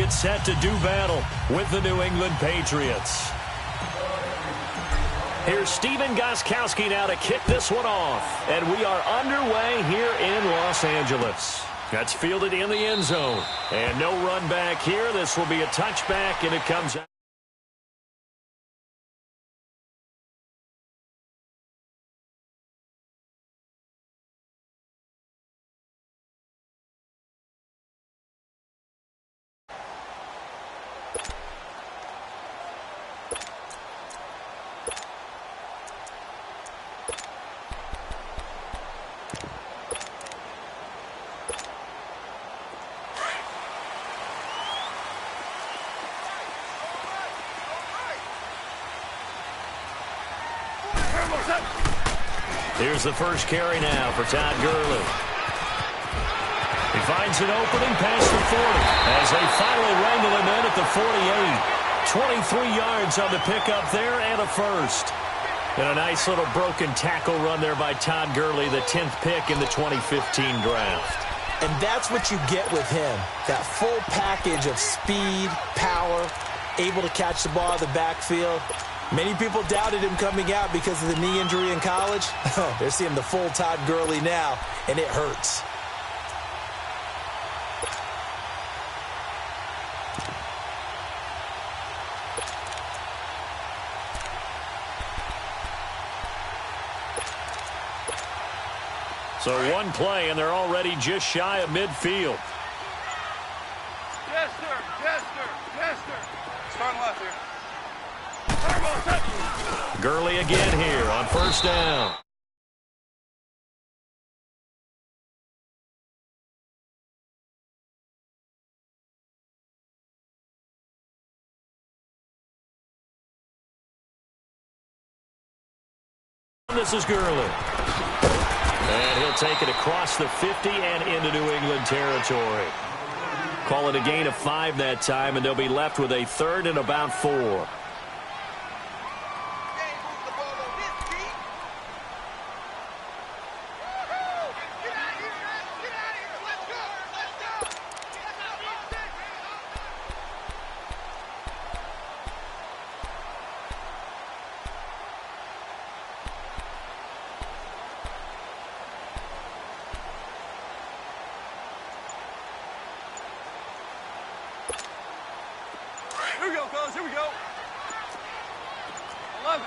get set to do battle with the New England Patriots. Here's Stephen Gostkowski now to kick this one off. And we are underway here in Los Angeles. That's fielded in the end zone. And no run back here. This will be a touchback, and it comes out. Here's the first carry now for Todd Gurley. He finds an opening past the 40 as they finally wrangle him in at the 48. 23 yards on the pickup there and a first. And a nice little broken tackle run there by Todd Gurley, the 10th pick in the 2015 draft. And that's what you get with him, that full package of speed, power, able to catch the ball in the backfield. Many people doubted him coming out because of the knee injury in college. They're seeing the full Todd Gurley now, and it hurts. So one play, and they're already just shy of midfield. Yes, sir. Yes, sir. Yes, sir. Starting left here. Gurley again here on first down. This is Gurley. And he'll take it across the 50 and into New England territory. Call it a gain of 5 that time, and they'll be left with a third and about 4. Here we go, fellas. Here we go. 11.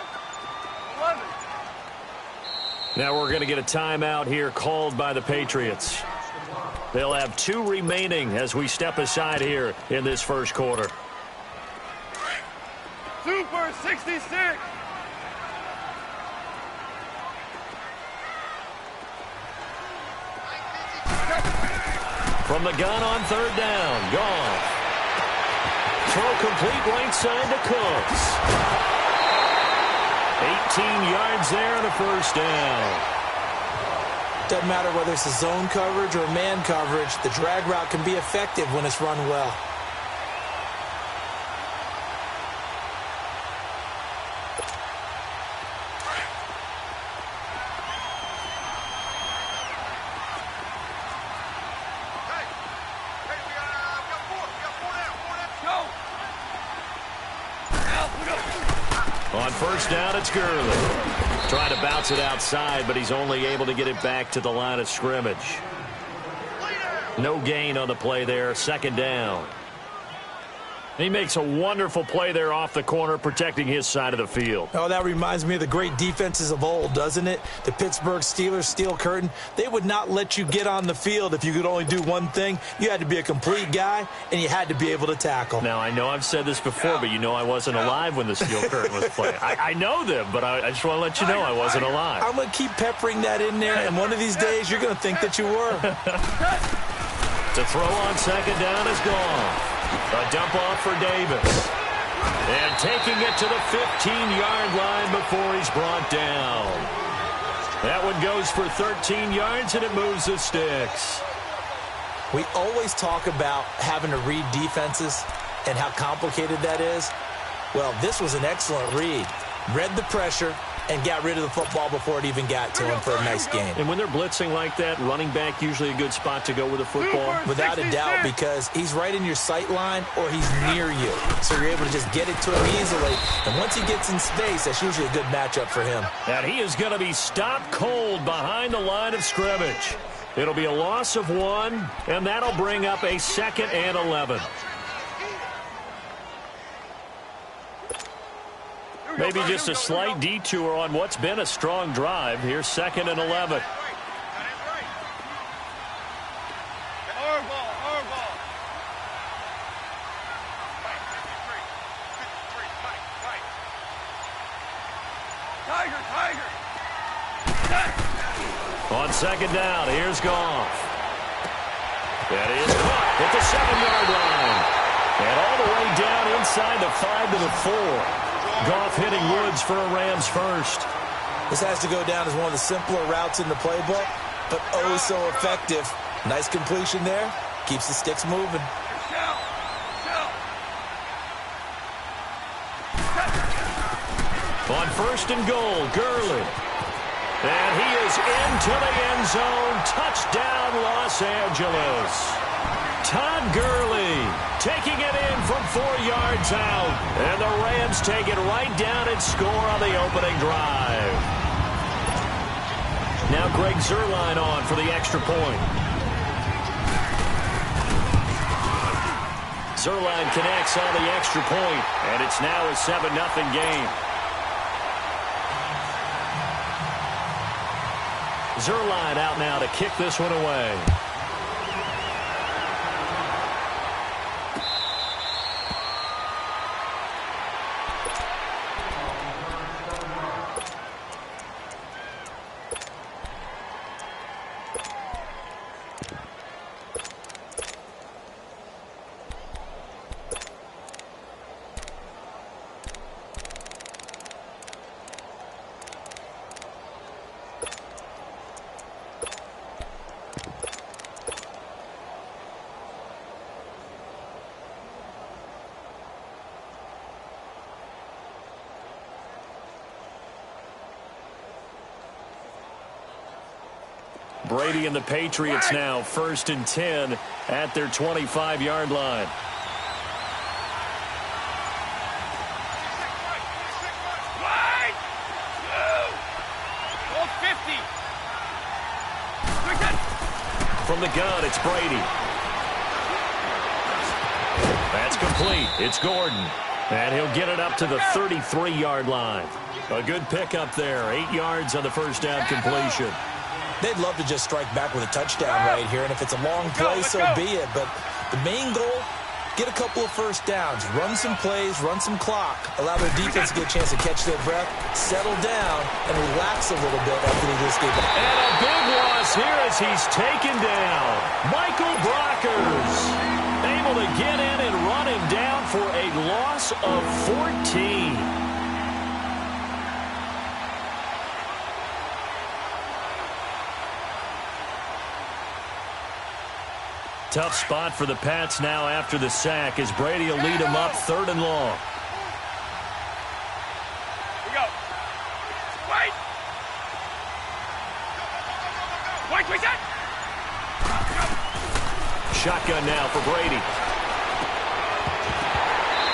Now we're going to get a timeout here called by the Patriots. They'll have 2 remaining as we step aside here in this first quarter. Super 66. From the gun on third down. Goff. Throw complete right side to Cooks. 18 yards there and a first down. Doesn't matter whether it's a zone coverage or man coverage, the drag route can be effective when it's run well. On first down, it's Gurley. Trying to bounce it outside, but he's only able to get it back to the line of scrimmage. No gain on the play there. Second down. He makes a wonderful play there off the corner, protecting his side of the field. Oh, that reminds me of the great defenses of old, doesn't it? The Pittsburgh Steelers, steel curtain. They would not let you get on the field if you could only do one thing. You had to be a complete guy, and you had to be able to tackle. Now, I know I've said this before, but you know I wasn't alive when the steel curtain was playing. I know them, but I just want to let you know I wasn't alive. I'm going to keep peppering that in there, and one of these days you're going to think that you were. To throw on second down is gone. A dump off for Davis. And taking it to the 15-yard line before he's brought down. That one goes for 13 yards, and it moves the sticks. We always talk about having to read defenses and how complicated that is. Well, this was an excellent read. Read the pressure, and got rid of the football before it even got to him for a nice gain. And when they're blitzing like that, running back usually a good spot to go with the football? Without a doubt, because he's right in your sight line or he's near you. So you're able to just get it to him easily. And once he gets in space, that's usually a good matchup for him. And he is going to be stopped cold behind the line of scrimmage. It'll be a loss of 1, and that'll bring up a 2nd and 11. Maybe just a slight detour on what's been a strong drive. Here's 2nd and 11. On 2nd down, here's Goff. That is caught at the 7-yard line. And all the way down inside the 5 to the 4. Goff hitting Woods for a Rams first. This has to go down as one of the simpler routes in the playbook, but oh so effective. Nice completion there. Keeps the sticks moving. On 1st and goal, Gurley. And he is into the end zone. Touchdown, Los Angeles. Todd Gurley taking it in from 4 yards out. And the Rams take it right down and score on the opening drive. Now Greg Zuerlein on for the extra point. Zuerlein connects on the extra point, and it's now a 7-0 game. Zuerlein out now to kick this one away. Brady and the Patriots now 1st and 10 at their 25-yard line. From the gun, it's Brady. That's complete. It's Gordon. And he'll get it up to the 33-yard line. A good pickup there. 8 yards on the first down completion. They'd love to just strike back with a touchdown right here, and if it's a long play, so be it. But the main goal, get a couple of first downs, run some plays, run some clock, allow their defense to get a chance to catch their breath, settle down, and relax a little bit after they just get back. And a big loss here as he's taken down. Michael Brockers able to get in and run him down for a loss of 14. Tough spot for the Pats now after the sack as Brady will lead them up 3rd and long. Here we go. Wait. Wait, set. Shotgun now for Brady.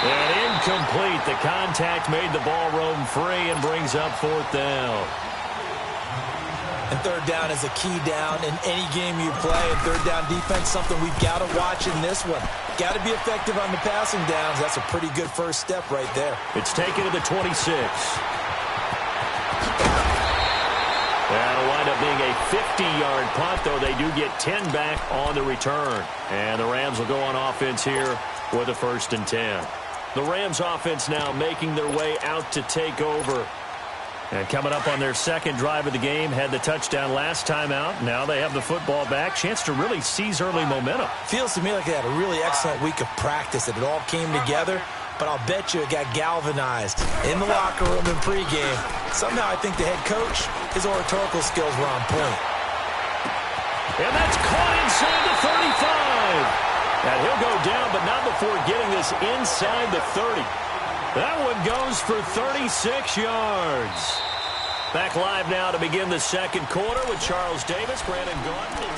And incomplete. The contact made the ball roam free and brings up 4th down. And 3rd down is a key down in any game you play. And 3rd down defense, something we've got to watch in this one. Got to be effective on the passing downs. That's a pretty good first step right there. It's taken to the 26. That'll wind up being a 50-yard punt, though they do get 10 back on the return. And the Rams will go on offense here with a 1st and 10. The Rams offense now making their way out to take over. And coming up on their 2nd drive of the game, had the touchdown last time out. Now they have the football back. Chance to really seize early momentum. Feels to me like they had a really excellent week of practice, that it all came together. But I'll bet you it got galvanized in the locker room and pregame. Somehow I think the head coach, his oratorical skills were on point. And that's caught inside the 35. And he'll go down, but not before getting this inside the 30. That one goes for 36 yards. Back live now to begin the second quarter with Charles Davis, Brandon Gaudin.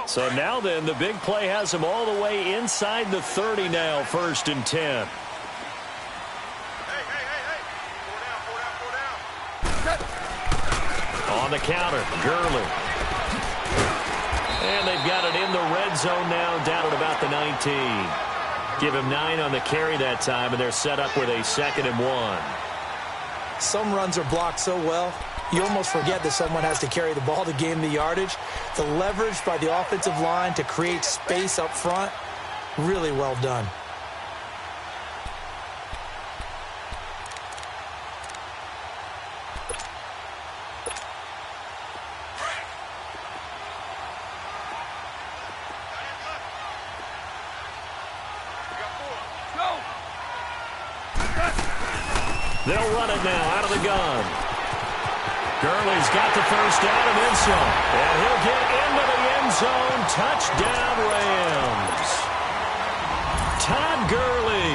So now then, the big play has him all the way inside the 30 now, 1st and 10. On the counter, Gurley. And they've got it in the red zone now, down at about the 19. Give him 9 on the carry that time, and they're set up with a 2nd and 1. Some runs are blocked so well, you almost forget that someone has to carry the ball to gain the yardage. The leverage by the offensive line to create space up front, really well done. They'll run it now out of the gun. Gurley's got the first down and then some. And he'll get into the end zone. Touchdown, Rams. Todd Gurley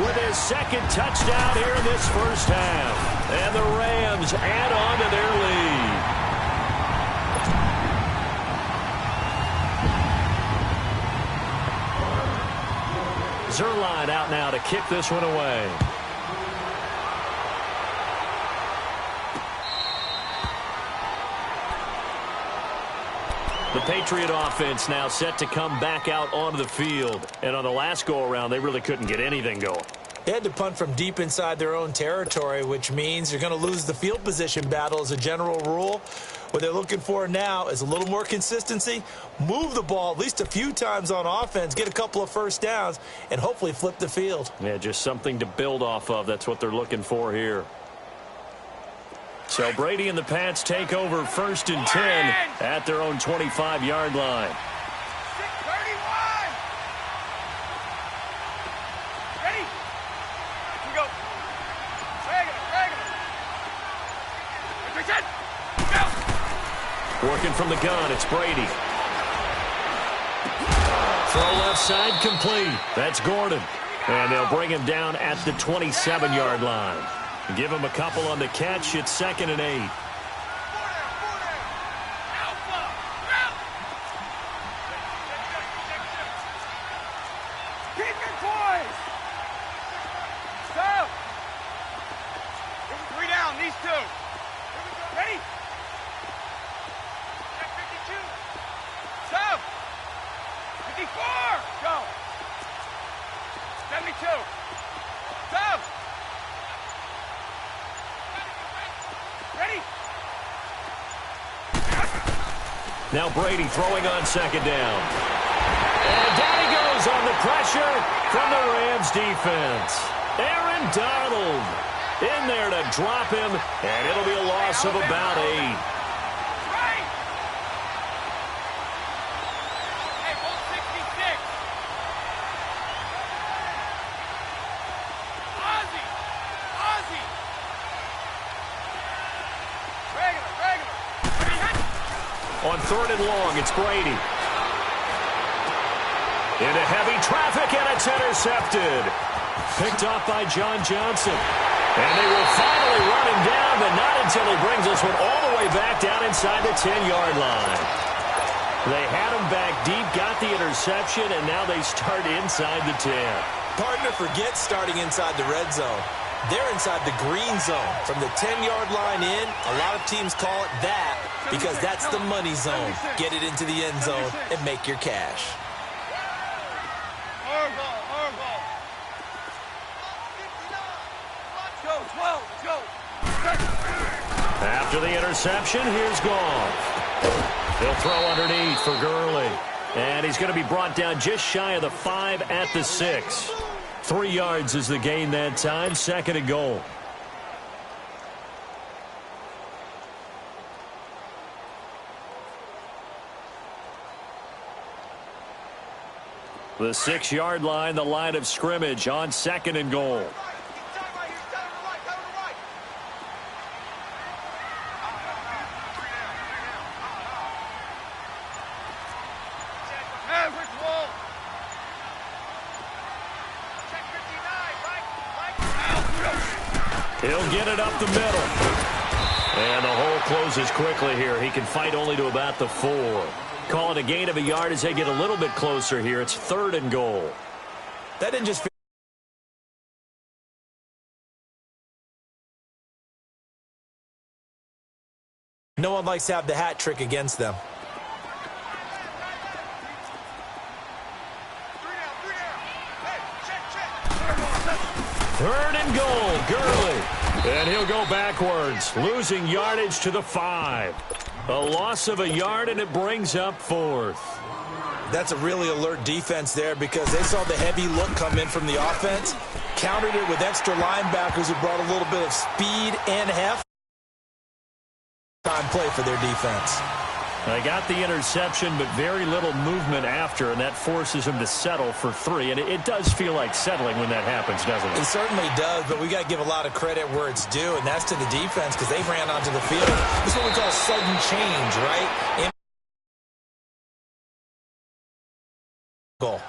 with his 2nd touchdown here in this first half. And the Rams add on to their lead. Zuerlein out now to kick this one away. The Patriot offense now set to come back out onto the field. And on the last go-around, they really couldn't get anything going. They had to punt from deep inside their own territory, which means you're going to lose the field position battle as a general rule. What they're looking for now is a little more consistency, move the ball at least a few times on offense, get a couple of first downs, and hopefully flip the field. Yeah, just something to build off of. That's what they're looking for here. So Brady and the Pats take over 1st and 10 at their own 25-yard line. 31. Ready? Here we go. Go. Working from the gun, it's Brady. Throw left side complete. That's Gordon. And they'll bring him down at the 27-yard line. Give him a couple on the catch. It's 2nd and 8. Keep it poised. Stop. 3 down, these 2. Ready? 52. Stop. 54. Go. 72. Stop. Ready? Now Brady throwing on 2nd down. And down he goes on the pressure from the Rams defense. Aaron Donald in there to drop him, and it'll be a loss of about 8. Right. Hey, hold 66. Ozzie. On 3rd and long, it's Brady. Into heavy traffic, and it's intercepted. Picked off by John Johnson. And they will finally run him down, but not until he brings this one all the way back down inside the 10-yard line. They had him back deep, got the interception, and now they start inside the 10. Partner forgets starting inside the red zone. They're inside the green zone. From the 10-yard line in, a lot of teams call it that because that's the money zone. Get it into the end zone and make your cash. After the interception, here's Goff. He'll throw underneath for Gurley. And he's going to be brought down just shy of the 5 at the 6. 3 yards is the gain that time. 2nd and goal. The 6-yard line, the line of scrimmage on 2nd and goal. He'll get it up the middle. And the hole closes quickly here. He can fight only to about the 4. Call it a gain of a yard as they get a little bit closer here. It's 3rd and goal. That didn't just... No one likes to have the hat trick against them. 3rd and goal, Gurley. And he'll go backwards, losing yardage to the 5. A loss of a yard, and it brings up 4th. That's a really alert defense there because they saw the heavy look come in from the offense, countered it with extra linebackers who brought a little bit of speed and heft. Time play for their defense. They got the interception, but very little movement after, and that forces them to settle for 3. And it does feel like settling when that happens, doesn't it? It certainly does, but we got to give a lot of credit where it's due, and that's to the defense because they ran onto the field. This is what we call sudden change, right? Goal.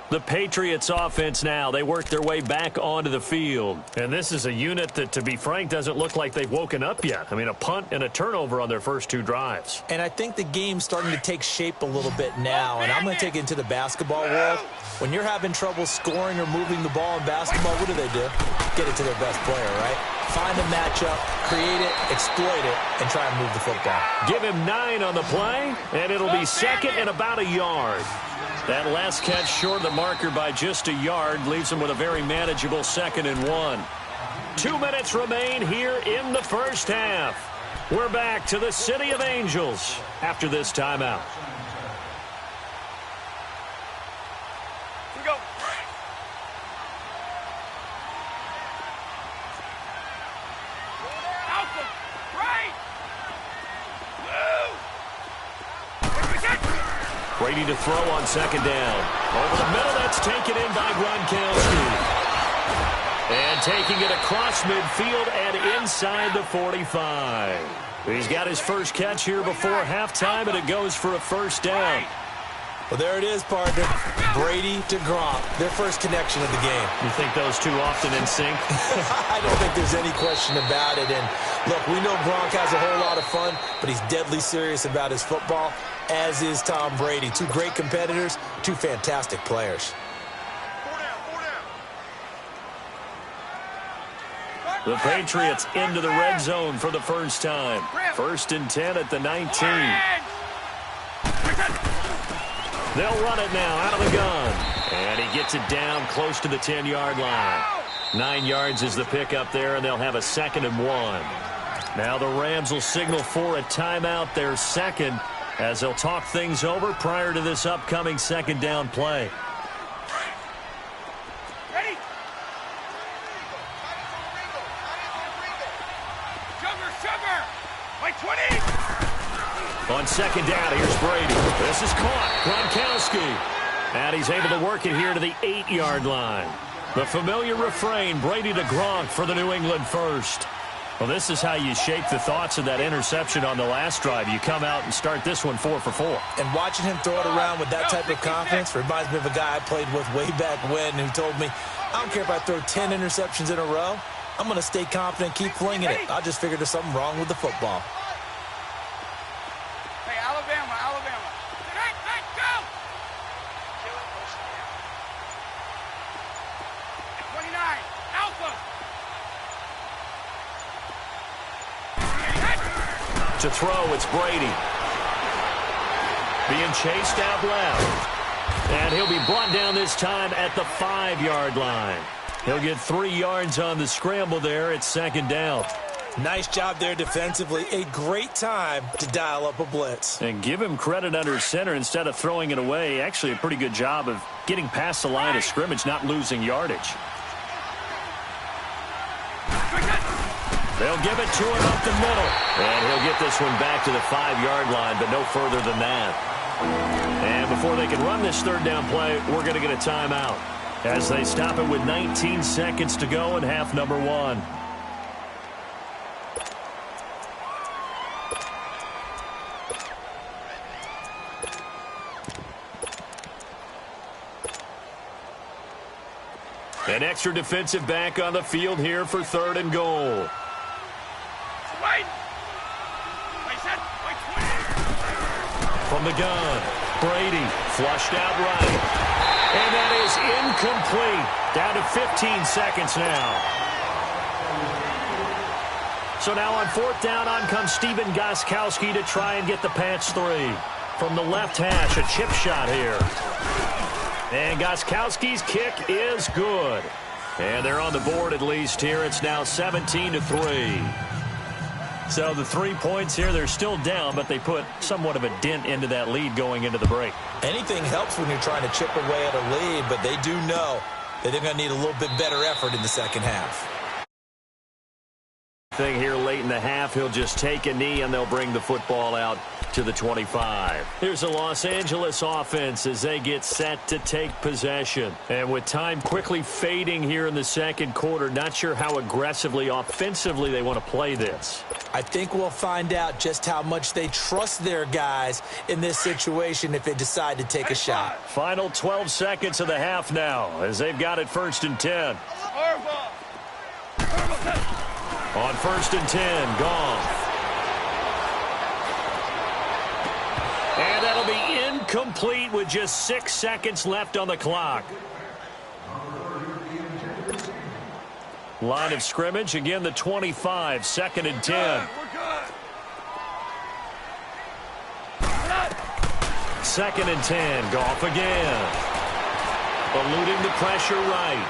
The Patriots offense now, they work their way back onto the field. And this is a unit that, to be frank, doesn't look like they've woken up yet. I mean, a punt and a turnover on their first 2 drives. And I think the game's starting to take shape a little bit now, and I'm going to take it into the basketball world. When you're having trouble scoring or moving the ball in basketball, what do? Get it to their best player, right? Find a matchup, create it, exploit it, and try and move the football. Give him 9 on the play, and it'll be 2nd and about a yard. That last catch short of the marker by just a yard leaves him with a very manageable 2nd and 1. 2 minutes remain here in the first half. We're back to the City of Angels after this timeout. Here we go. Alpha, right. Brady to throw on 2nd down. Over the middle, that's taken in by Gronkowski. And taking it across midfield and inside the 45. He's got his first catch here before halftime, and it goes for a 1st down. Well, there it is, partner. Brady to Gronk, their first connection of the game. You think those two often in sync? I don't think there's any question about it. And, look, we know Gronk has a whole lot of fun, but he's deadly serious about his football, as is Tom Brady. 2 great competitors, 2 fantastic players. The Patriots into the red zone for the first time. 1st and 10 at the 19. They'll run it now out of the gun. And he gets it down close to the 10-yard line. 9 yards is the pickup there, and they'll have a 2nd and 1. Now the Rams will signal for a timeout, their 2nd, as they'll talk things over prior to this upcoming 2nd down play. Ready? Sugar! By 20! On 2nd down, here's Brady. This is caught. Gronkowski. And he's able to work it here to the 8-yard line. The familiar refrain, Brady to Gronk for the New England first. Well, this is how you shake the thoughts of that interception on the last drive. You come out and start this one 4 for 4. And watching him throw it around with that type of confidence reminds me of a guy I played with way back when who told me, I don't care if I throw 10 interceptions in a row. I'm going to stay confident, keep flinging it. I just figured there's something wrong with the football. Hey, Alabama. Hey, go! 29, Alpha! To throw, it's Brady. Being chased out left. And he'll be brought down this time at the 5-yard line. He'll get 3 yards on the scramble there. It's 2nd down. Nice job there defensively. A great time to dial up a blitz. And give him credit under center instead of throwing it away. Actually, a pretty good job of getting past the line of scrimmage, not losing yardage. They'll give it to him up the middle. And he'll get this one back to the 5-yard line, but no further than that. And before they can run this 3rd down play, we're going to get a timeout as they stop it with 19 seconds to go in half number 1. An extra defensive back on the field here for 3rd and goal. From the gun, Brady flushed out right. And that is incomplete. Down to 15 seconds now. So now on 4th down, on comes Stephen Gostkowski to try and get the Pats 3. From the left hash, a chip shot here. And Gostkowski's kick is good. And they're on the board at least here. It's now 17-3. So the 3 points here, they're still down, but they put somewhat of a dent into that lead going into the break. Anything helps when you're trying to chip away at a lead, but they do know that they're going to need a little bit better effort in the second half. Thing here late in the half, he'll just take a knee and they'll bring the football out to the 25. Here's the Los Angeles offense as they get set to take possession. And with time quickly fading here in the second quarter, not sure how aggressively, offensively they want to play this. I think we'll find out just how much they trust their guys in this situation if they decide to take a shot. Final 12 seconds of the half now as they've got it 1st and 10. On 1st and 10, Goff. And that'll be incomplete with just 6 seconds left on the clock. Line of scrimmage, again the 25, 2nd and 10. 2nd and 10, Goff again. Eluding the pressure right.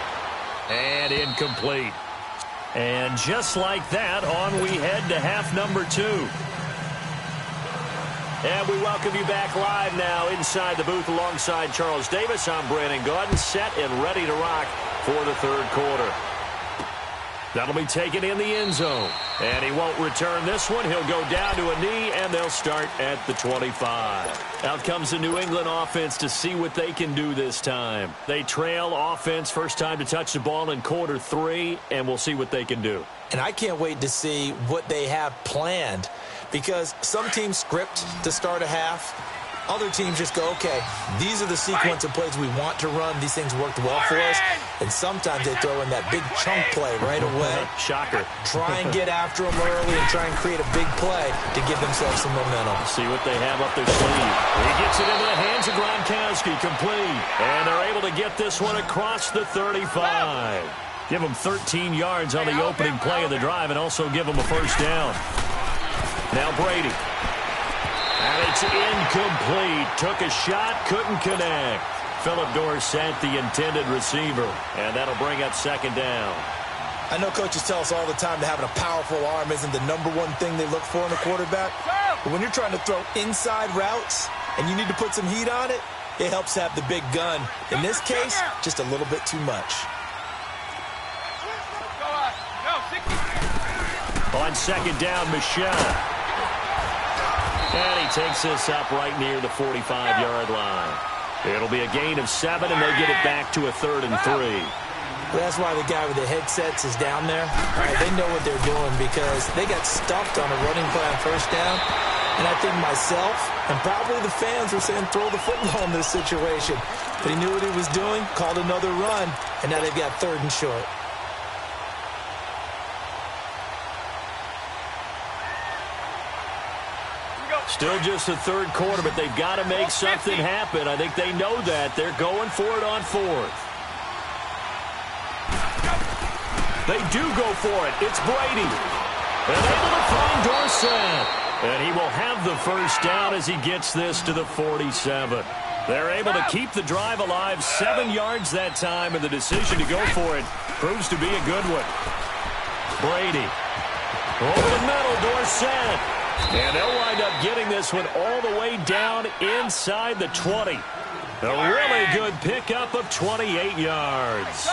And incomplete. And just like that, on we head to half number 2. And we welcome you back live now inside the booth alongside Charles Davis. I'm Brandon Gaudin, set and ready to rock for the 3rd quarter. That'll be taken in the end zone. And he won't return this one. He'll go down to a knee, and they'll start at the 25. Out comes the New England offense to see what they can do this time. They trail offense, first time to touch the ball in quarter 3, and we'll see what they can do. And I can't wait to see what they have planned, because some teams script to start a half. Other teams just go, okay, these are the sequence of plays we want to run. These things worked well for us. And sometimes they throw in that big chunk play right away. Shocker. Try and get after them early and try and create a big play to give themselves some momentum. See what they have up their sleeve. He gets it into the hands of Gronkowski, complete. And they're able to get this one across the 35. Give them 13 yards on the opening play of the drive and also give them a first down. Now Brady. And it's incomplete. Took a shot, couldn't connect. Philip Dorsett, the intended receiver. And that'll bring up 2nd down. I know coaches tell us all the time that having a powerful arm isn't the #1 thing they look for in a quarterback. But when you're trying to throw inside routes and you need to put some heat on it, it helps have the big gun. In this case, just a little bit too much. On 2nd down, Michelle. And he takes this up right near the 45-yard line. It'll be a gain of 7, and they get it back to a 3rd and 3. Well, that's why the guy with the headsets is down there. Right, they know what they're doing because they got stuffed on a running play on 1st down. And I think myself and probably the fans were saying throw the football in this situation. But he knew what he was doing, called another run, and now they've got 3rd and short. Still just the 3rd quarter, but they've got to make something happen. I think they know that. They're going for it on 4th. They do go for it. It's Brady. And able to find Dorsett. And he will have the first down as he gets this to the 47. They're able to keep the drive alive, 7 yards that time, and the decision to go for it proves to be a good one. Brady. Over the middle, Dorsett. And they'll wind up getting this one all the way down inside the 20. A really good pickup of 28 yards.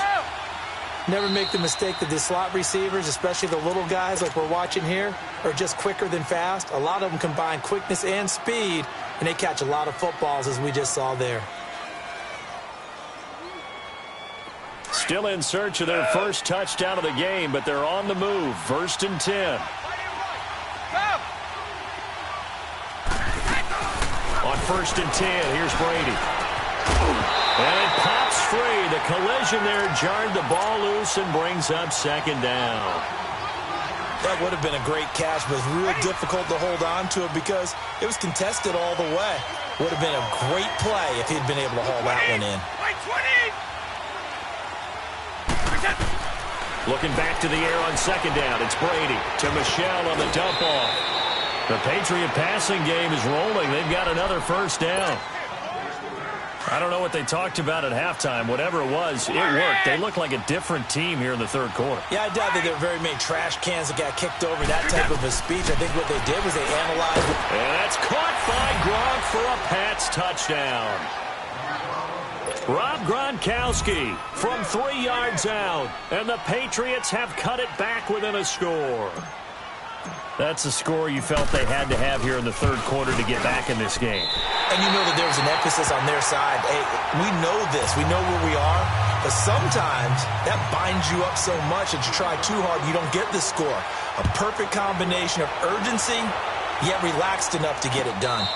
Never make the mistake that the slot receivers, especially the little guys like we're watching here, are just quicker than fast. A lot of them combine quickness and speed, and they catch a lot of footballs, as we just saw there. Still in search of their first touchdown of the game, but they're on the move. 1st and 10. On 1st and 10, here's Brady. And it pops free. The collision there jarred the ball loose and brings up second down. That would have been a great catch, but it's real difficult to hold on to it because it was contested all the way. Would have been a great play if he'd been able to haul that one in. Looking back to the air on second down. It's Brady to Michelle on the dump off. The Patriot passing game is rolling. They've got another first down. I don't know what they talked about at halftime. Whatever it was, it worked. They look like a different team here in the third quarter. Yeah, I doubt that there were very many trash cans that got kicked over, that type of a speech. I think what they did was they analyzed it. And that's caught by Gronk for a Pats touchdown. Rob Gronkowski from 3 yards out. And the Patriots have cut it back within a score. That's a score you felt they had to have here in the third quarter to get back in this game. And you know that there was an emphasis on their side. Hey, we know this. We know where we are. But sometimes that binds you up so much that you try too hard, you don't get the score. A perfect combination of urgency, yet relaxed enough to get it done.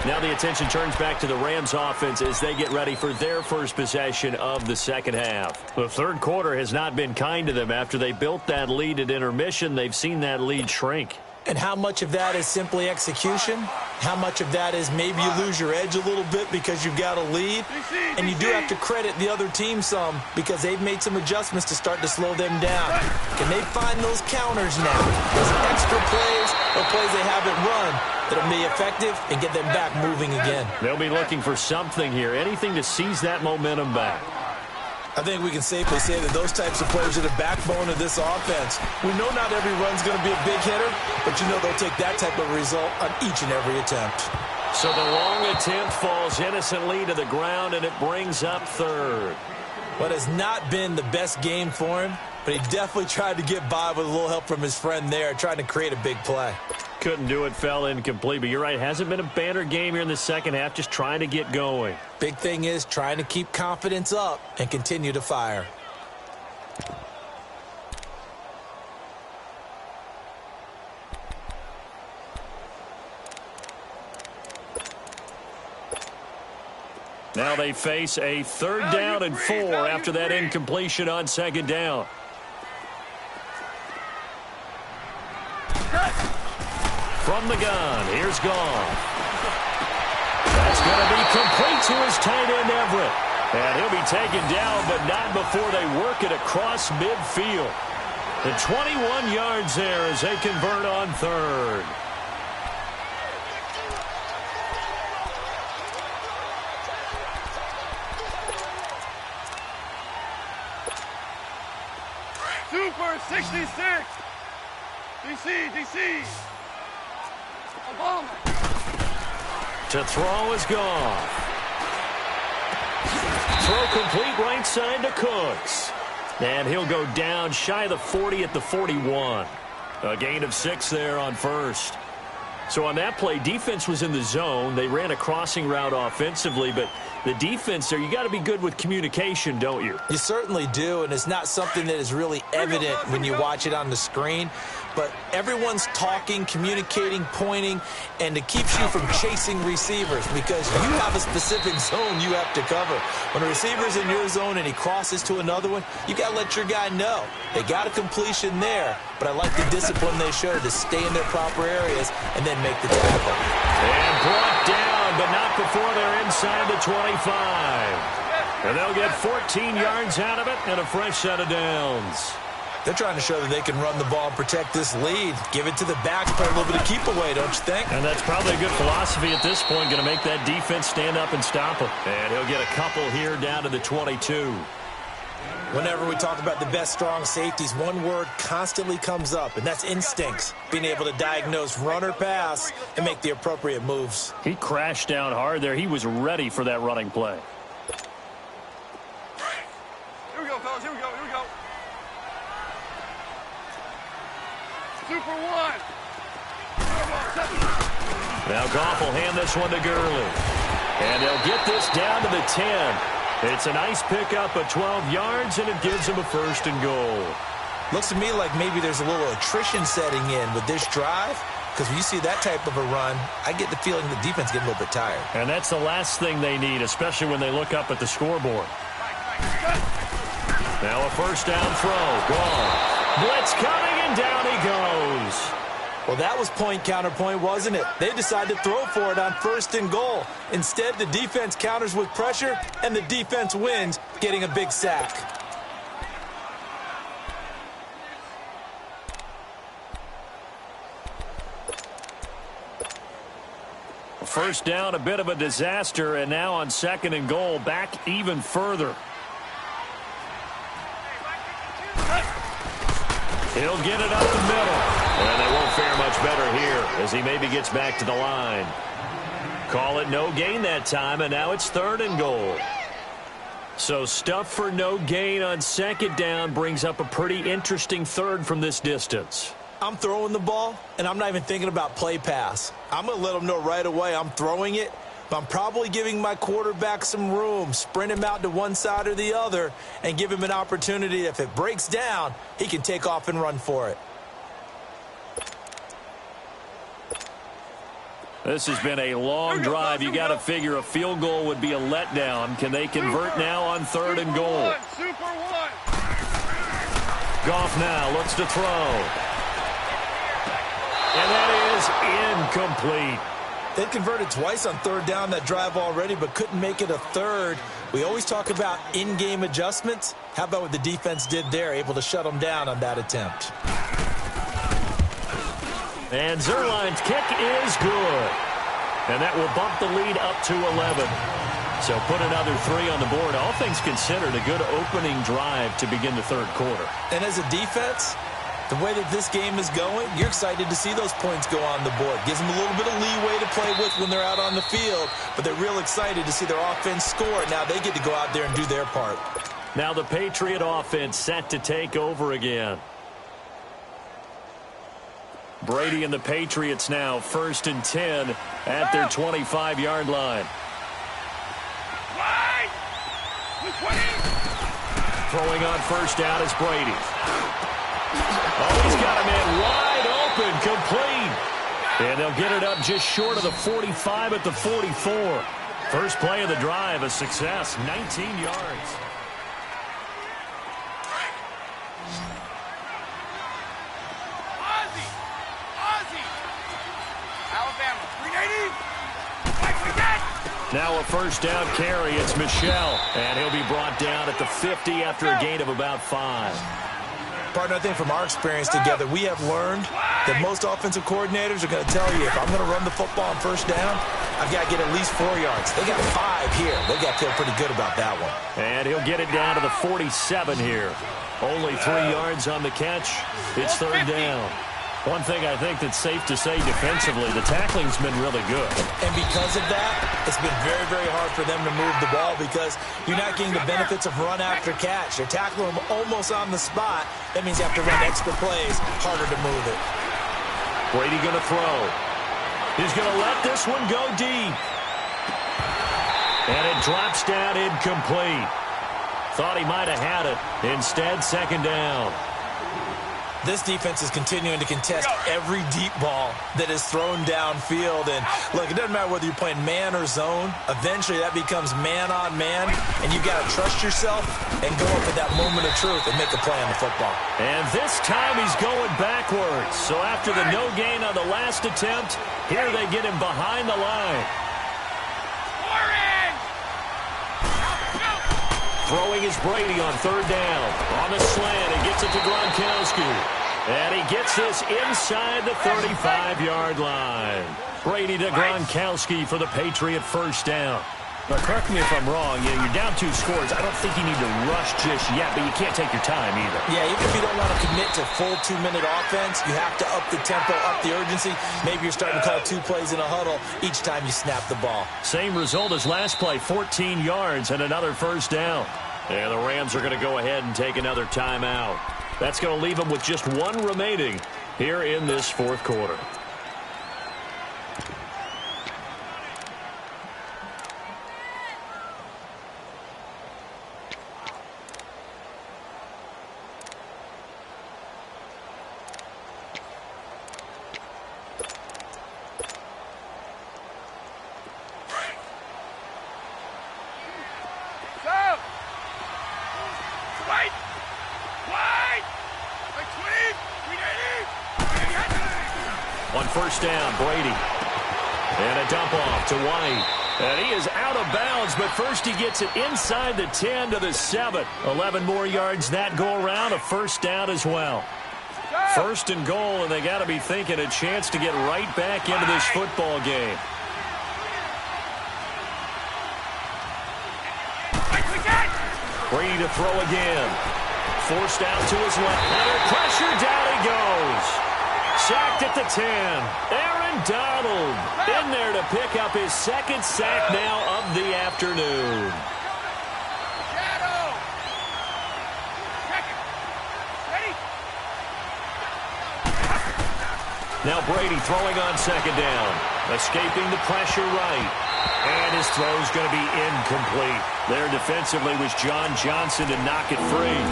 Now the attention turns back to the Rams offense as they get ready for their first possession of the second half. The third quarter has not been kind to them. After they built that lead at intermission, they've seen that lead shrink. And how much of that is simply execution? How much of that is maybe you lose your edge a little bit because you've got a lead? And you do have to credit the other team some because they've made some adjustments to start to slow them down. Can they find those counters now? Those extra plays or plays they haven't run that'll be effective and get them back moving again? They'll be looking for something here, anything to seize that momentum back. I think we can safely say that those types of players are the backbone of this offense. We know not every run's going to be a big hitter, but you know they'll take that type of result on each and every attempt. So the long attempt falls innocently to the ground, and it brings up third. What has not been the best game for him, but he definitely tried to get by with a little help from his friend there, trying to create a big play. Couldn't do it, fell incomplete, but you're right, hasn't been a banner game here in the second half, just trying to get going. Big thing is trying to keep confidence up and continue to fire. Now they face a third down and 4 after that incompletion on second down. From the gun, here's Goff. That's going to be complete to his tight end, Everett. And he'll be taken down, but not before they work it across midfield. The 21 yards there as they convert on third. Super 66. DC. Obama. To throw is Goff. Throw complete right side to Cooks. And he'll go down shy of the 40 at the 41. A gain of 6 there on first. So on that play, defense was in the zone. They ran a crossing route offensively, but the defense there, you got to be good with communication, don't you? You certainly do, and it's not something that is really evident when you watch it on the screen. But everyone's talking, communicating, pointing, and it keeps you from chasing receivers because you have a specific zone you have to cover. When a receiver's in your zone and he crosses to another one, you got to let your guy know. They got a completion there, but I like the discipline they showed to stay in their proper areas and then make the tackle. And brought down, but not before they're inside the 25. And they'll get 14 yards out of it and a fresh set of downs. They're trying to show that they can run the ball and protect this lead. Give it to the backs, play a little bit of keep away, don't you think? And that's probably a good philosophy at this point, going to make that defense stand up and stop him. And he'll get a couple here down to the 22. Whenever we talk about the best strong safeties, one word constantly comes up, and that's instincts. Being able to diagnose run or pass and make the appropriate moves. He crashed down hard there. He was ready for that running play. Here we go, fellas. Here we go. Super 1. Now Goff will hand this one to Gurley. And they'll get this down to the 10. It's a nice pickup of 12 yards, and it gives him a first and goal. Looks to me like maybe there's a little attrition setting in with this drive. because when you see that type of a run, I get the feeling the defense getting a little bit tired. And that's the last thing they need, especially when they look up at the scoreboard. Now a first down throw. Gone. Blitz coming, and down he goes. Well, that was point counterpoint, wasn't it? They decided to throw for it on 1st and goal. Instead, the defense counters with pressure, and the defense wins, getting a big sack. First down, a bit of a disaster, and now on 2nd and goal, back even further. He'll get it up the middle. And they won't fare much better here as he maybe gets back to the line. Call it no gain that time, and now it's 3rd and goal. So stuff for no gain on 2nd down brings up a pretty interesting 3rd from this distance. I'm throwing the ball, and I'm not even thinking about play pass. I'm going to let them know right away I'm throwing it, but I'm probably giving my quarterback some room, sprint him out to one side or the other, and give him an opportunity. If it breaks down, he can take off and run for it. This has been a long drive. You got to figure a field goal would be a letdown. Can they convert now on 3rd and goal? Goff now looks to throw. And that is incomplete. They converted twice on 3rd down that drive already, but couldn't make it a 3rd. We always talk about in-game adjustments. How about what the defense did there, able to shut them down on that attempt? And Zerline's kick is good. And that will bump the lead up to 11. So put another 3 on the board. All things considered, a good opening drive to begin the 3rd quarter. And as a defense, the way that this game is going, you're excited to see those points go on the board. Gives them a little bit of leeway to play with when they're out on the field, but they're real excited to see their offense score. Now they get to go out there and do their part. Now the Patriot offense set to take over again. Brady and the Patriots now 1st and 10 at their 25-yard line. Throwing on 1st down is Brady. Oh, he's got a man wide open, complete. And they'll get it up just short of the 45 at the 44. First play of the drive, a success, 19 yards. Now a 1st down carry. It's Michel, and he'll be brought down at the 50 after a gain of about 5. Partner, I think from our experience together, we have learned that most offensive coordinators are going to tell you, if I'm going to run the football on 1st down, I've got to get at least 4 yards. They got 5 here. They got to feel pretty good about that one. And he'll get it down to the 47 here. Only 3 yards on the catch. It's 3rd down. One thing I think that's safe to say defensively, the tackling's been really good. And because of that, it's been very, very hard for them to move the ball because you're not getting the benefits of run after catch. They're tackling them almost on the spot. That means you have to run extra plays, harder to move it. Brady going to throw. He's going to let this one go deep. And it drops down incomplete. Thought he might have had it. Instead, 2nd down. This defense is continuing to contest every deep ball that is thrown downfield. And, look, it doesn't matter whether you're playing man or zone. Eventually, that becomes man on man, and you've got to trust yourself and go up at that moment of truth and make a play on the football. And this time he's going backwards. So after the no gain on the last attempt, here they get him behind the line. Throwing is Brady on 3rd down. On the slant, he gets it to Gronkowski. And he gets this inside the 35-yard line. Brady to Gronkowski for the Patriot 1st down. Now, correct me if I'm wrong. You're down 2 scores. I don't think you need to rush just yet, but you can't take your time either. Yeah, even if you don't want to commit to full 2-minute offense, you have to up the tempo, up the urgency. Maybe you're starting to call 2 plays in a huddle each time you snap the ball. Same result as last play, 14 yards and another 1st down. And the Rams are going to go ahead and take another timeout. That's going to leave them with just 1 remaining here in this 4th quarter. first down. Brady. And a dump off to White. And he is out of bounds, but first he gets it inside the 10 to the 7. 11 more yards that go around, a first down as well. First and goal, and they got to be thinking a chance to get right back into this football game. Brady to throw again. Forced out to his left. Under pressure, down he goes. Sacked at the 10. Aaron Donald in there to pick up his second sack now of the afternoon. Now Brady throwing on second down. Escaping the pressure right. And his throw is going to be incomplete. There defensively was John Johnson to knock it free.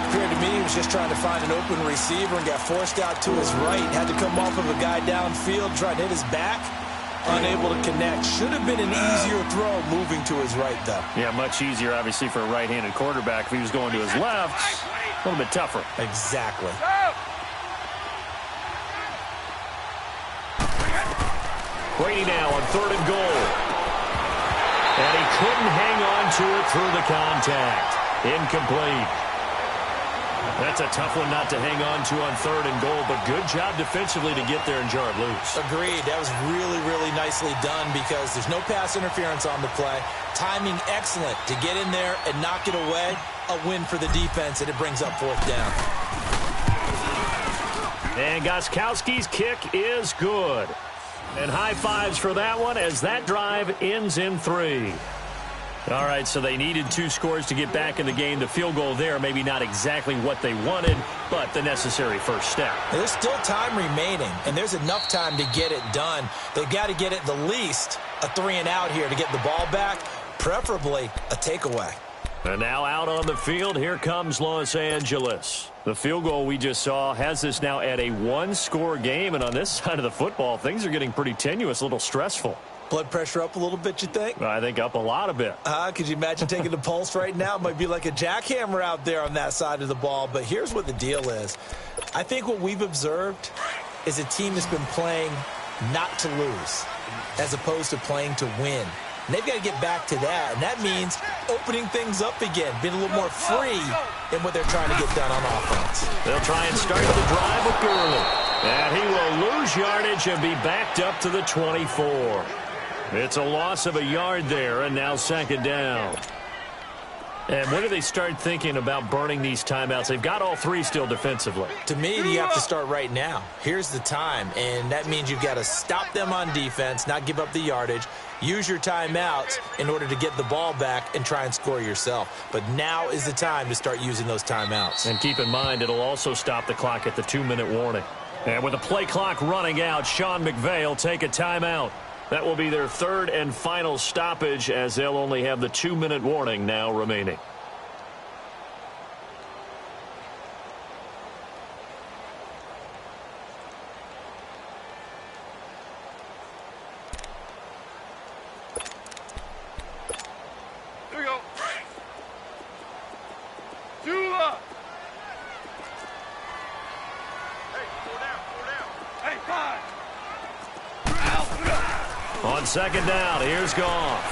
Appeared to me he was just trying to find an open receiver and got forced out to his right. Had to come off of a guy downfield, trying to hit his back. Unable to connect. Should have been an easier throw moving to his right, though. Yeah, much easier, obviously, for a right-handed quarterback. If he was going to his left, a little bit tougher. Exactly. Brady now on 3rd and goal. And he couldn't hang on to it through the contact. Incomplete. That's a tough one not to hang on to on 3rd and goal, but good job defensively to get there and jar it loose. Agreed. That was really, really nicely done because there's no pass interference on the play. Timing excellent to get in there and knock it away. A win for the defense, and it brings up 4th down. And Gostkowski's kick is good. And high fives for that one as that drive ends in 3. All right, so they needed 2 scores to get back in the game. The field goal there, maybe not exactly what they wanted, but the necessary first step. There's still time remaining, and there's enough time to get it done. They've got to get at the least a 3-and-out here to get the ball back, preferably a takeaway. And now out on the field, here comes Los Angeles. The field goal we just saw has this now at a 1-score game, and on this side of the football, things are getting pretty tenuous, a little stressful. Blood pressure up a little bit, you think? I think up a lot a bit. Could you imagine taking the pulse right now? It might be like a jackhammer out there on that side of the ball, but here's what the deal is. I think what we've observed is a team that's been playing not to lose as opposed to playing to win. And they've got to get back to that, and that means opening things up again, being a little more free in what they're trying to get done on offense. They'll try and start the drive with Gurley. And he will lose yardage and be backed up to the 24. It's a loss of a yard there, and now 2nd down. And when do they start thinking about burning these timeouts? They've got all 3 still defensively. To me, you have to start right now. Here's the time, and that means you've got to stop them on defense, not give up the yardage, use your timeouts in order to get the ball back and try and score yourself. But now is the time to start using those timeouts. And keep in mind, it'll also stop the clock at the 2-minute warning. And with the play clock running out, Sean McVay will take a timeout. That will be their 3rd and final stoppage as they'll only have the 2-minute warning now remaining. Here we go. Dula. Hey, 4 down. Hey, 5. On 2nd down, here's Goff.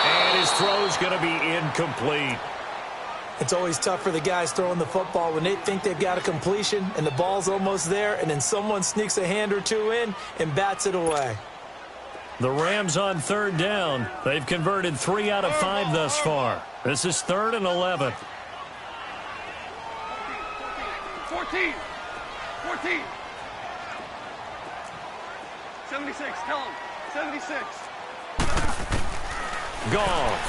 And his throw's going to be incomplete. It's always tough for the guys throwing the football when they think they've got a completion and the ball's almost there, and then someone sneaks a hand or 2 in and bats it away. The Rams on 3rd down. They've converted 3 out of 5 thus far. This is 3rd and 11. 14. 76, tell him. 76. Goff.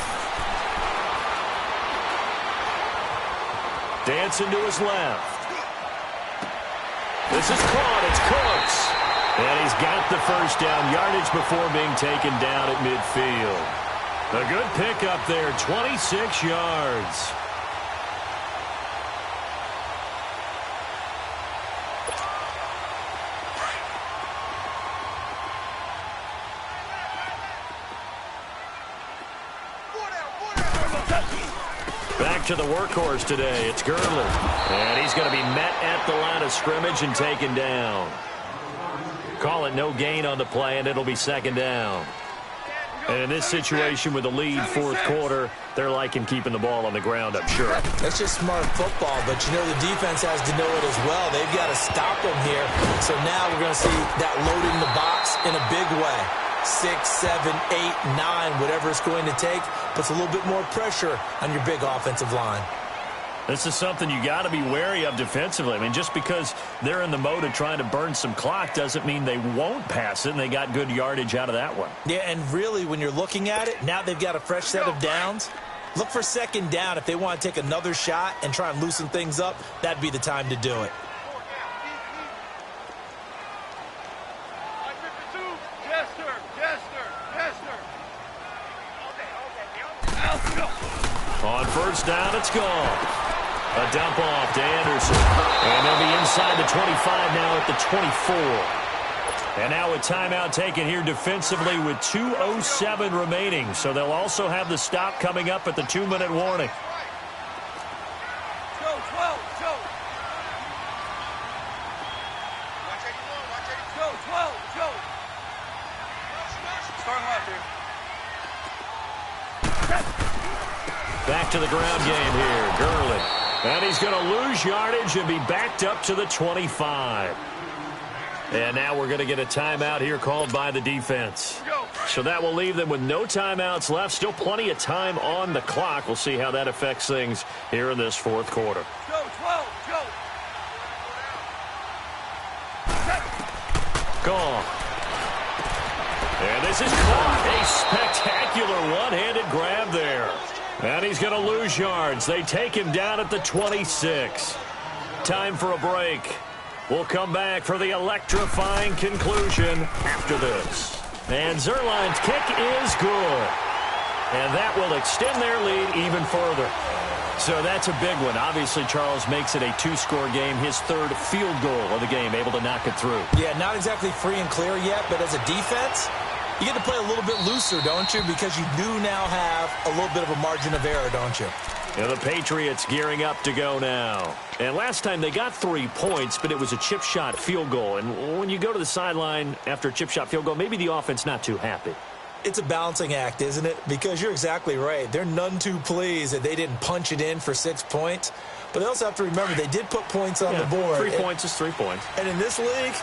Dancing to his left. This is caught. It's Cooks. And he's got the first down yardage before being taken down at midfield. A good pickup there, 26 yards. Back to the workhorse today. It's Gurley. And he's going to be met at the line of scrimmage and taken down. Call it no gain on the play, and it'll be second down. And in this situation with the lead fourth quarter, they're liking keeping the ball on the ground, I'm sure. That's just smart football, but you know the defense has to know it as well. They've got to stop them here. So now we're going to see that loading the box in a big way. 6, 7, 8, 9, whatever it's going to take, puts a little bit more pressure on your big offensive line. This is something you got to be wary of defensively. I mean, just because they're in the mode of trying to burn some clock doesn't mean they won't pass it, and they got good yardage out of that one. Yeah, and really, when you're looking at it, now they've got a fresh set of downs. Look for second down. If they want to take another shot and try and loosen things up, that'd be the time to do it. On first down, it's gone. A dump off to Anderson. And they'll be inside the 25 now at the 24. And now a timeout taken here defensively with 2:07 remaining. So they'll also have the stop coming up at the 2-minute warning. Go, 12, go. Go, 12, go. Start left here. Back to the ground game here. Gurley. And he's going to lose yardage and be backed up to the 25. And now we're going to get a timeout here called by the defense. So that will leave them with no timeouts left. Still plenty of time on the clock. We'll see how that affects things here in this fourth quarter. Go, 12, go. Gone. And this is caught. A spectacular one-handed grab there. And he's going to lose yards. They take him down at the 26. Time for a break. We'll come back for the electrifying conclusion after this. And Zerline's kick is good. And that will extend their lead even further. So that's a big one. Obviously, Charles makes it a 2-score game. His third field goal of the game, able to knock it through. Yeah, not exactly free and clear yet, but as a defense, you get to play a little bit looser, don't you? Because you do now have a little bit of a margin of error, don't you? Yeah, the Patriots gearing up to go now. And last time they got 3 points, but it was a chip shot field goal. And when you go to the sideline after a chip shot field goal, maybe the offense not too happy. It's a balancing act, isn't it? Because you're exactly right. They're none too pleased that they didn't punch it in for 6 points. But they also have to remember they did put points on the board. 3 points is 3 points. And in this league,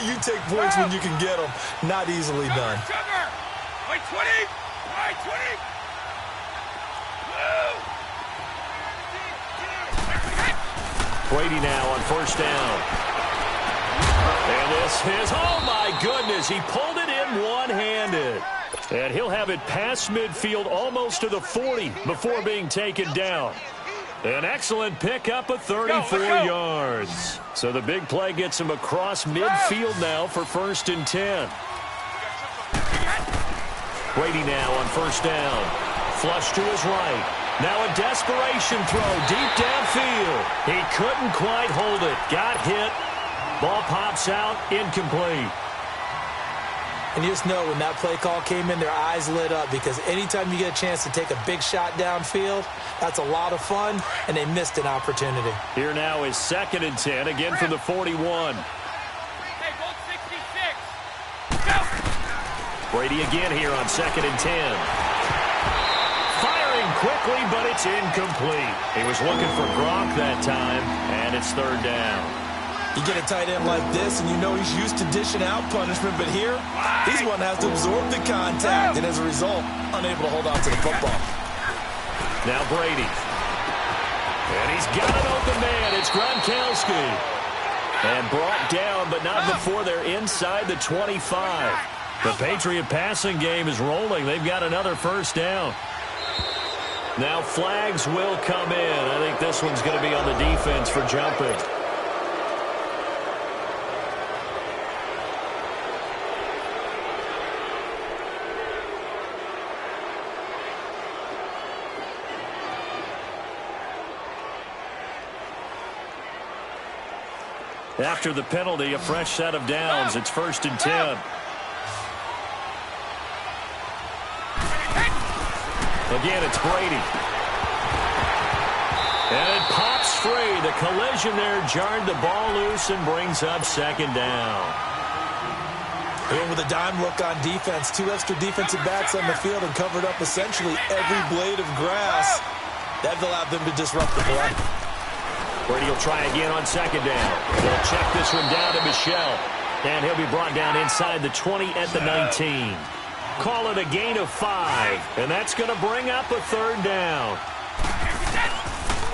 you take points when you can get them. Not easily done. Cover! Right 20! Right 20! Brady now on first down. And this is, oh my goodness, he pulled it in one-handed. And he'll have it past midfield almost to the 40 before being taken down. An excellent pickup of 34 yards. So the big play gets him across midfield now for 1st and 10. Brady now on first down. Flush to his right. Now a desperation throw deep downfield. He couldn't quite hold it. Got hit. Ball pops out. Incomplete. And you just know when that play call came in, their eyes lit up because anytime you get a chance to take a big shot downfield, that's a lot of fun, and they missed an opportunity. Here now is 2nd and 10, again from the 41. Hey, goal 66. Go! Brady again here on 2nd and 10. Firing quickly, but it's incomplete. He was looking for Gronk that time, and it's 3rd down. You get a tight end like this, and you know he's used to dishing out punishment, but here, he's one that has to absorb the contact, and as a result, unable to hold on to the football. Now Brady. And he's got an open man. It's Gronkowski. And brought down, but not before they're inside the 25. The Patriot passing game is rolling. They've got another first down. Now flags will come in. I think this one's going to be on the defense for jumping. After the penalty, a fresh set of downs. It's 1st and 10. Again, it's Brady. And it pops free. The collision there jarred the ball loose and brings up second down. Here with a dime look on defense, 2 extra defensive backs on the field and covered up essentially every blade of grass. That allowed them to disrupt the play. Brady will try again on second down. They'll check this one down to Michel. And he'll be brought down inside the 20 at the 19. Call it a gain of 5. And that's going to bring up a third down.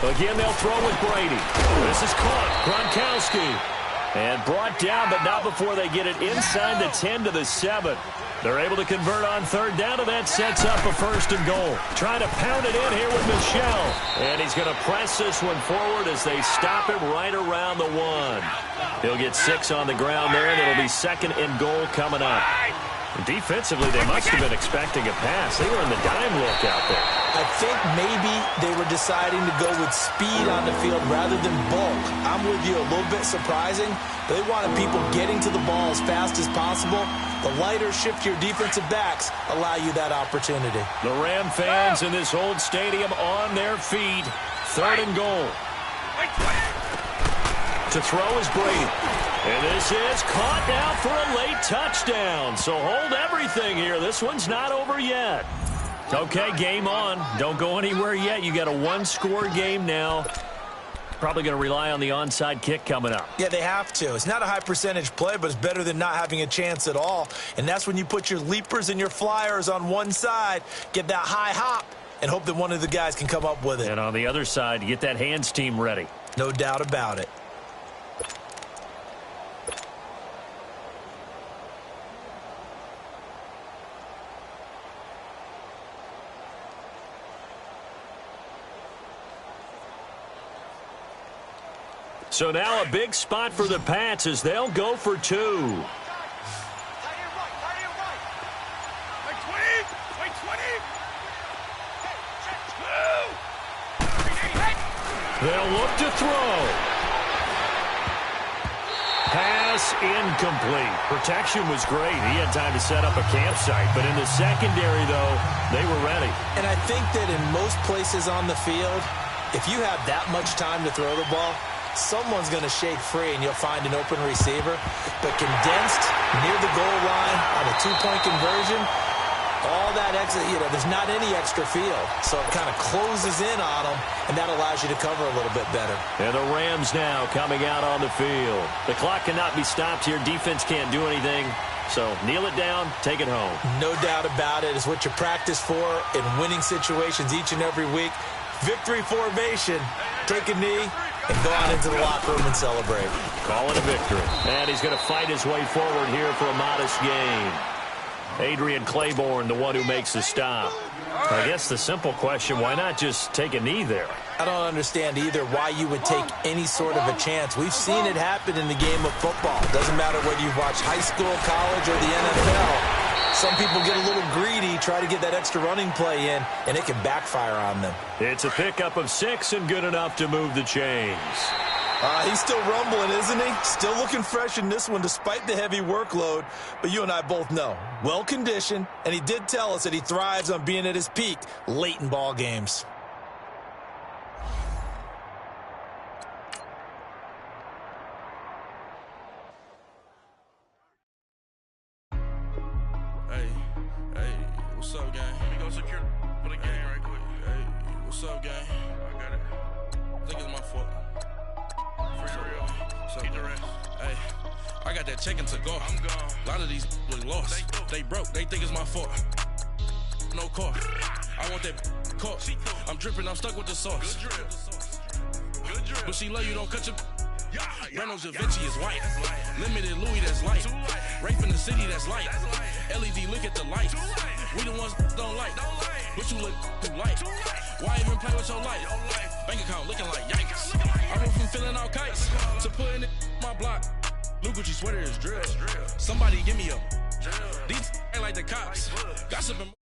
Again, they'll throw with Brady. This is caught. Gronkowski. And brought down, but not before they get it inside the 10 to the 7. They're able to convert on third down, and that sets up a first and goal. Trying to pound it in here with Michel. And he's going to press this one forward as they stop him right around the 1. He'll get 6 on the ground there, and it'll be second and goal coming up. Defensively, they must have been expecting a pass. They were in the dime look out there. I think maybe they were deciding to go with speed on the field rather than bulk. I'm with you, a little bit surprising. They wanted people getting to the ball as fast as possible. The lighter, shiftier defensive backs allow you that opportunity. The Ram fans in this old stadium on their feet. Third and goal. To throw is Brady. And this is caught now for a late touchdown. So hold everything here. This one's not over yet. Okay, game on. Don't go anywhere yet. You got a 1-score game now. Probably going to rely on the onside kick coming up. Yeah, they have to. It's not a high percentage play, but it's better than not having a chance at all. And that's when you put your leapers and your flyers on one side, get that high hop, and hope that one of the guys can come up with it. And on the other side, you get that hands team ready. No doubt about it. So now a big spot for the Pats as they'll go for 2. They'll look to throw. Pass incomplete. Protection was great. He had time to set up a campsite. But in the secondary, though, they were ready. And I think that in most places on the field, if you have that much time to throw the ball, someone's going to shake free and you'll find an open receiver. But condensed near the goal line on a 2-point conversion, all that extra, there's not any extra field. So it kind of closes in on them, and that allows you to cover a little bit better. And the Rams now coming out on the field. The clock cannot be stopped here. Defense can't do anything. So kneel it down, take it home. No doubt about it. It's what you practice for in winning situations each and every week. Victory formation. Take a knee and go on into the locker room and celebrate. Call it a victory. And he's going to fight his way forward here for a modest gain. Adrian Claiborne, the one who makes the stop. I guess the simple question, why not just take a knee there? I don't understand either why you would take any sort of a chance. We've seen it happen in the game of football. It doesn't matter whether you've watched high school, college, or the NFL. Some people get a little greedy, try to get that extra running play in, and it can backfire on them. It's a pickup of 6 and good enough to move the chains. He's still rumbling, isn't he? Still looking fresh in this one despite the heavy workload. But you and I both know, well-conditioned, and he did tell us that he thrives on being at his peak late in ball games. What's up, gang? Let me go secure for the game right quick. Hey, what's up, gang? I got it. I think it's my fault. For real. What's up, keep the rest. Hey, I got that chicken to go. I'm gone. A lot of these was lost. They broke. They think it's my fault. No car. I want that caught. I'm dripping. I'm stuck with the sauce. Good drip. Good drip. But she love you. Don't cut your. Reynolds Da Vinci is white. Limited Louis, that's light. Rape in the city, that's light. LED, look at the lights. We the ones don't like. But you look too light. Why even play with your life? Bank account looking like yikes. I went from filling out kites to putting it in my block. Blue Gucci sweater is drill. Somebody give me a. These ain't like the cops. Gossiping.